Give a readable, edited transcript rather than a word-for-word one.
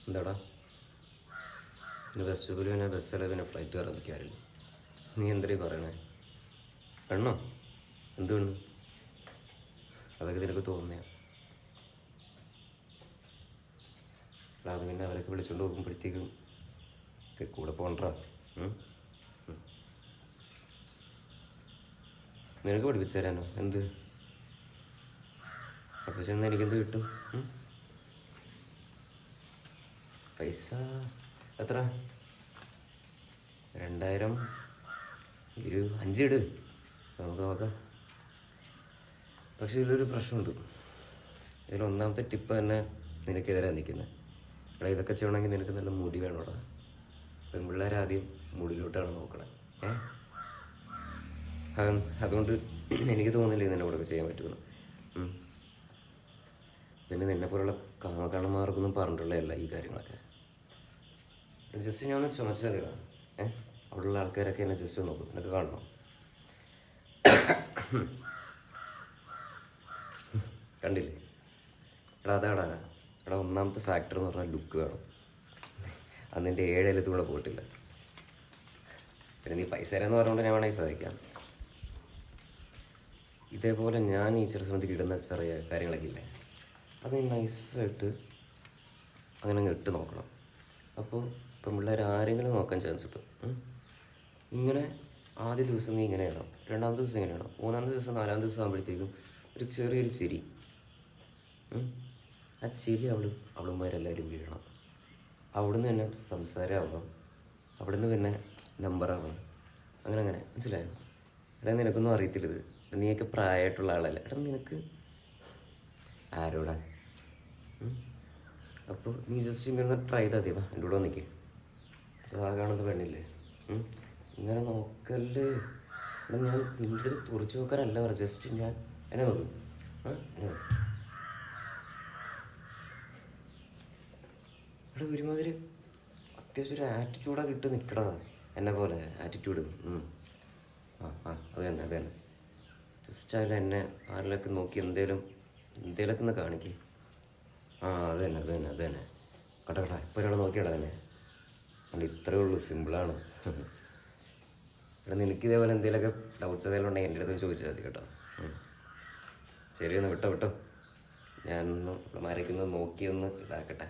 എന്താടാ പിന്നെ ബസ് പോലും പിന്നെ ബസ്സിൽ പിന്നെ ഫ്ലൈറ്റ് കയറാൻ നിൽക്കാറില്ല. നീ എന്തരീ പറയണേ? പെണ്ണോ? എന്ത് പെണ്ണ്? അതൊക്കെ നിനക്ക് തോന്നിയ അത് പിന്നെ അവരൊക്കെ വിളിച്ചുകൊണ്ട് പോകുമ്പോഴത്തേക്കും കൂടെ പോകണ്ടാ. നിനക്ക് പഠിപ്പിച്ചു തരാനോ? എന്ത് പഠിപ്പിച്ചെന്ന് എനിക്കെന്ത് കിട്ടും? പൈസ എത്ര? 2000 5 ഇട്, നമുക്ക് നോക്കാം. പക്ഷെ ഇതിലൊരു പ്രശ്നമുണ്ട്. ഇതിലൊന്നാമത്തെ ടിപ്പ് തന്നെ നിനക്കെതിരെ നിൽക്കുന്നത്. എടാ, ഇതൊക്കെ ചെയ്യണമെങ്കിൽ നിനക്ക് നല്ല മുടി വേണോടാ. പെൺപിള്ളേർ ആദ്യം മുടിയിലോട്ടാണ് നോക്കണേ. അതുകൊണ്ട് എനിക്ക് തോന്നുന്നില്ല നിന്നോടൊക്കെ ചെയ്യാൻ പറ്റുമെന്ന്. പിന്നെ നിന്നെപ്പോലുള്ള കാമകണന്മാർക്കൊന്നും പറഞ്ഞിട്ടുള്ളതല്ല ഈ കാര്യങ്ങളൊക്കെ. ജസ്റ്റ് ഞാൻ ഒന്ന് ചുമച്ചതിടാ. അവിടെയുള്ള ആൾക്കാരൊക്കെ എന്നെ ജസ്റ്റ് നോക്കും. നിനക്ക് കാണണം. കണ്ടില്ലേ? എടാ അതാടാ. എടാ, ഒന്നാമത്തെ ഫാക്ടർ എന്ന് പറഞ്ഞാൽ ലുക്ക് വേണം. അത് നിൻ്റെ 7 എഴുത്തൂടെ പോയിട്ടില്ല. പിന്നെ നീ പൈസ തരാമെന്ന് പറഞ്ഞുകൊണ്ട് ഞാൻ വേണമെങ്കിൽ സാധിക്കാം. ഇതേപോലെ ഞാൻ ഈ ചെറു സമയത്തേക്ക് ഇടുന്ന ചെറിയ കാര്യങ്ങളൊക്കെ ഇല്ലേ, അത് നൈസായിട്ട് അങ്ങനെ അങ്ങ് ഇട്ട് നോക്കണം. അപ്പോൾ ഇപ്പം പിള്ളേർ ആരെങ്കിലും നോക്കാൻ ചാൻസ് കിട്ടും. ഇങ്ങനെ ആദ്യ ദിവസം നീ ഇങ്ങനെ ഇടണം, 2ാമത്തെ ദിവസം ഇങ്ങനെ ഇടണം, 3ാമത്തെ ദിവസം 4ാമത്തെ ദിവസം ആകുമ്പോഴത്തേക്കും ഒരു ചെറിയൊരു ചിരി. ആ ചിരി അവളുമാരെല്ലാവരും വീഴണം. അവിടുന്ന് തന്നെ സംസാരമാവണം, അവിടുന്ന് പിന്നെ നമ്പറാവണം. അങ്ങനെ മനസ്സിലായോ? എടാ, നിനക്കൊന്നും അറിയത്തില്ലത്. നീയൊക്കെ പ്രായമായിട്ടുള്ള ആളല്ല. എടാ, നിനക്ക് ആരോടാ? അപ്പോൾ നീ ജസ്റ്റ് ഇങ്ങനെ ട്രൈ ചെയ്താൽ മതി. എൻ്റെ കൂടെ നിൽക്കുക. ആ കാണുന്നത് പെണ്ണില്ലേ, ഇങ്ങനെ നോക്കല്ലേ. എടാ, ഞാൻ നിൻ്റെ അടുത്ത് തുറച്ചു നോക്കാനല്ല പറ. ജസ്റ്റ് ഞാൻ എന്നെ നോക്കും. എടാ, ഒരുമാതിരി അത്യാവശ്യം ഒരു ആറ്റിറ്റ്യൂഡാണ് കിട്ടി നിൽക്കടാ. എന്നെ പോലെ ആറ്റിറ്റ്യൂഡ്. അത് തന്നെ. ജസ്റ്റ് അതിൽ എന്നെ ആരിലൊക്കെ നോക്കി എന്തേലൊക്കെ ഒന്ന് കാണിക്കേ. അത് തന്നെ. കട്ടാ ഇപ്പോൾ ഒരാളെ നോക്കിയടാ തന്നെ. അതുകൊണ്ട് ഇത്രയേ ഉള്ളൂ, സിമ്പിളാണ്. എടാ, നിനക്കിതേപോലെ എന്തെങ്കിലുമൊക്കെ ഡൗട്ട്സ് ഏതെങ്കിലും ഉണ്ടെങ്കിൽ എൻ്റെ അടുത്ത് ചോദിച്ചാൽ മതി കേട്ടോ. ശരി, ഒന്ന് വിട്ടോ. ഞാനൊന്ന് മാരേക്കൊന്ന് നോക്കിയൊന്ന് ഇതാക്കട്ടെ.